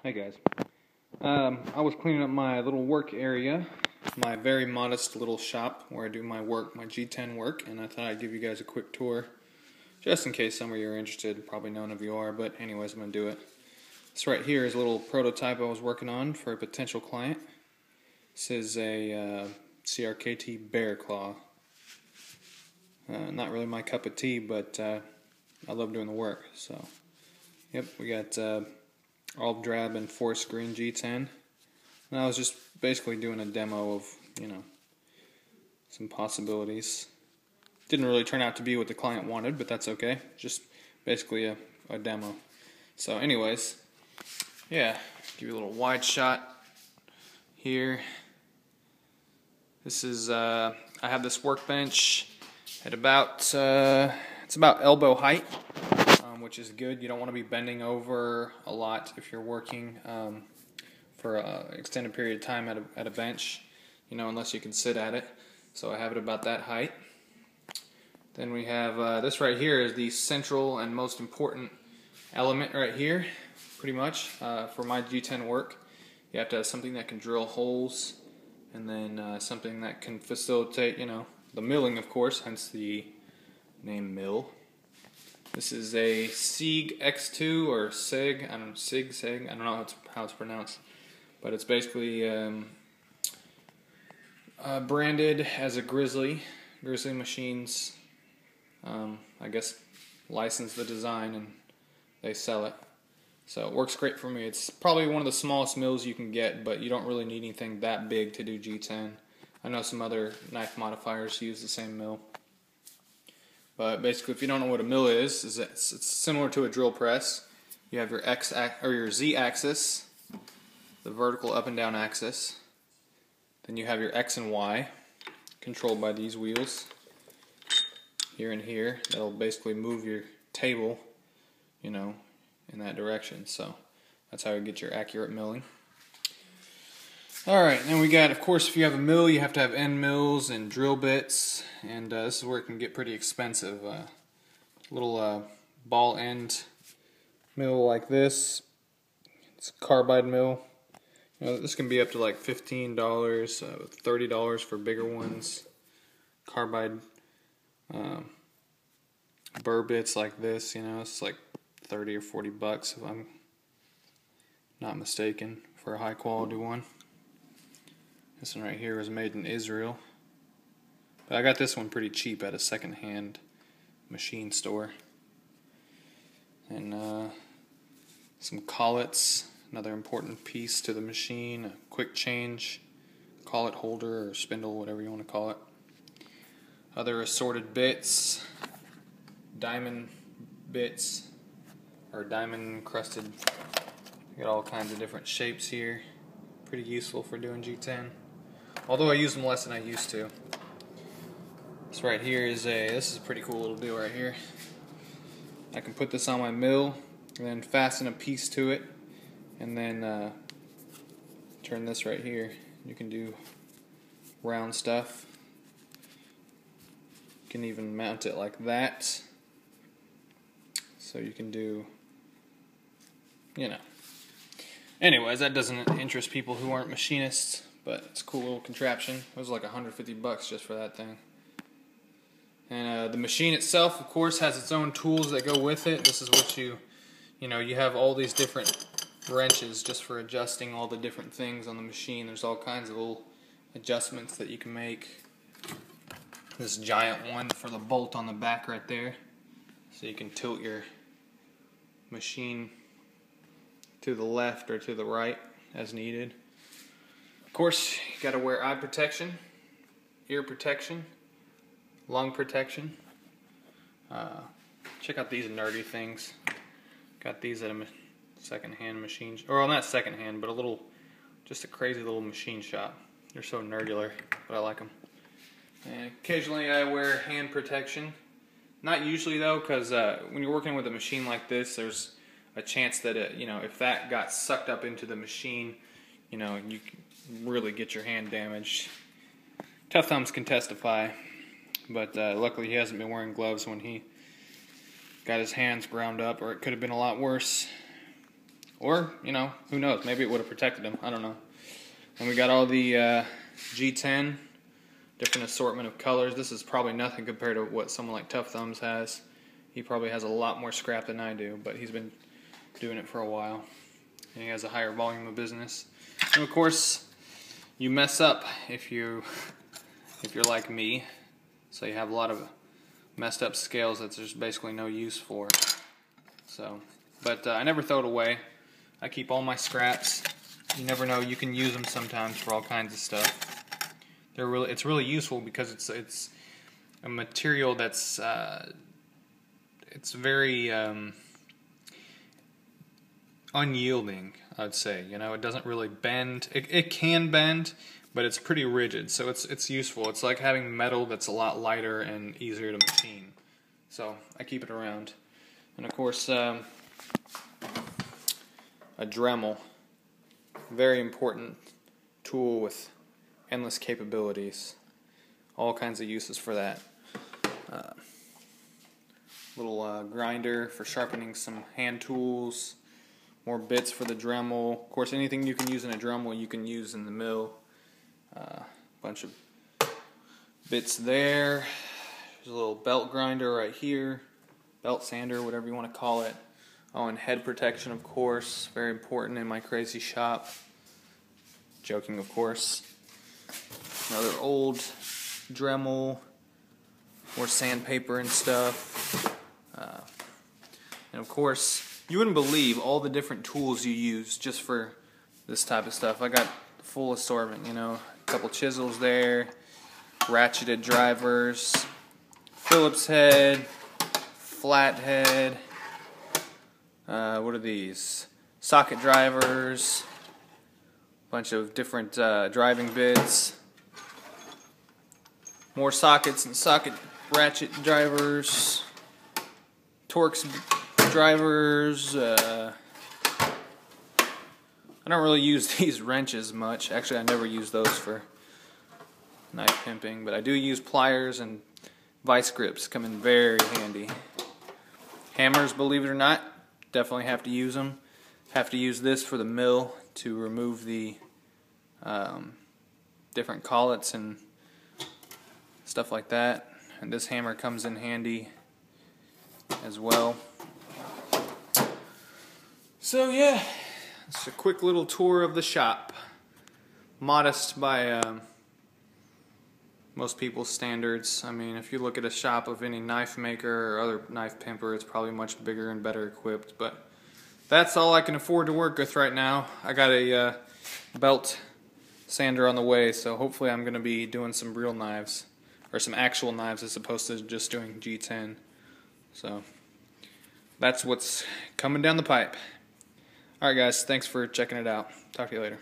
Hey guys, I was cleaning up my little work area, my very modest little shop where I do my work, my G10 work, and I thought I'd give you guys a quick tour, just in case some of you are interested. Probably none of you are, but anyways, I'm going to do it. This right here is a little prototype I was working on for a potential client. This is a CRKT bear claw. Not really my cup of tea, but I love doing the work. So, yep, we got all drab and forest green G10. And I was just basically doing a demo of, some possibilities. Didn't really turn out to be what the client wanted, but that's okay. Just basically a demo. So anyways, yeah, give you a little wide shot here. This is, I have this workbench at about, it's about elbow height, which is good. You don't want to be bending over a lot if you're working for an extended period of time at a bench, unless you can sit at it. So I have it about that height. Then we have this right here is the central and most important element right here, pretty much, for my G10 work. You have to have something that can drill holes, and then something that can facilitate, the milling, of course, hence the name mill. This is a SIG X2 or SIG, I don't know, SIG, I don't know how it's pronounced, but it's basically branded as a Grizzly. Grizzly Machines, I guess, license the design and they sell it. So it works great for me. It's probably one of the smallest mills you can get, but you don't really need anything that big to do G10. I know some other knife modifiers use the same mill. But basically, if you don't know what a mill is it's similar to a drill press. You have your your Z-axis, the vertical up and down axis. Then you have your X and Y, controlled by these wheels, here and here. That'll basically move your table, in that direction. So that's how you get your accurate milling. Alright, then we got, of course, if you have a mill, you have to have end mills and drill bits, and this is where it can get pretty expensive. Little ball end mill like this, it's a carbide mill. This can be up to like $15, $30 for bigger ones. Carbide burr bits like this, it's like 30 or 40 bucks if I'm not mistaken for a high quality one. This one right here was made in Israel, but I got this one pretty cheap at a second-hand machine store. And some collets, another important piece to the machine, a quick change collet holder or spindle, whatever you want to call it. Other assorted bits, diamond bits, or diamond encrusted. You got all kinds of different shapes here. Pretty useful for doing G10. Although I use them less than I used to. This right here is this is a pretty cool little deal right here. I can put this on my mill and then fasten a piece to it, and then turn this right here. You can do round stuff. You can even mount it like that. So you can do, Anyways, that doesn't interest people who aren't machinists, but it's a cool little contraption. It was like 150 bucks just for that thing. And the machine itself, of course, has its own tools that go with it. This is what you have all these different wrenches just for adjusting all the different things on the machine. There's all kinds of little adjustments that you can make. This giant one for the bolt on the back right there, so you can tilt your machine to the left or to the right as needed. Of course, you got to wear eye protection, ear protection, lung protection. Check out these nerdy things. Got these at a second-hand machine, or well, not second-hand, but just a crazy little machine shop. They're so nerdular, but I like them. And occasionally I wear hand protection. Not usually though, because when you're working with a machine like this, there's a chance that if that got sucked up into the machine, you can really get your hand damaged. Tough Thumbs can testify, but luckily he hasn't been wearing gloves when he got his hands ground up, or it could have been a lot worse. Or, you know, who knows, maybe it would have protected him, I don't know. And we got all the G10, different assortment of colors. This is probably nothing compared to what someone like Tough Thumbs has. He probably has a lot more scrap than I do, but he's been doing it for a while. And he has a higher volume of business. And of course, you mess up if you're like me. So you have a lot of messed up scales that there's basically no use for. So, but I never throw it away. I keep all my scraps. You never know, you can use them sometimes for all kinds of stuff. It's really useful because it's a material that's it's very unyielding, I'd say. You know, it doesn't really bend. It can bend, but it's pretty rigid, so it's useful. It's like having metal that's a lot lighter and easier to machine. So I keep it around. And of course, a Dremel, very important tool with endless capabilities. All kinds of uses for that. Little grinder for sharpening some hand tools. More bits for the Dremel. Of course, anything you can use in a Dremel, you can use in the mill. Bunch of bits there. There's a little belt grinder right here. Belt sander, whatever you want to call it. Oh, and head protection, of course. Very important in my crazy shop. Joking, of course. Another old Dremel. More sandpaper and stuff. And of course, you wouldn't believe all the different tools you use just for this type of stuff. I got the full assortment, you know. A couple chisels there. Ratcheted drivers. Phillips head. Flat head. What are these? Socket drivers. Bunch of different driving bits. More sockets and socket ratchet drivers. Torx drivers. I don't really use these wrenches much. Actually, I never use those for knife pimping, but I do use pliers, and vice grips come in very handy. Hammers, believe it or not, definitely have to use them. Have to use this for the mill to remove the different collets and stuff like that. And this hammer comes in handy as well. So yeah, it's a quick little tour of the shop. Modest by most people's standards. I mean, if you look at a shop of any knife maker or other knife pimper, it's probably much bigger and better equipped. But that's all I can afford to work with right now. I got a belt sander on the way, so hopefully I'm going to be doing some real knives, or some actual knives as opposed to just doing G10. So that's what's coming down the pipe. Alright guys, thanks for checking it out. Talk to you later.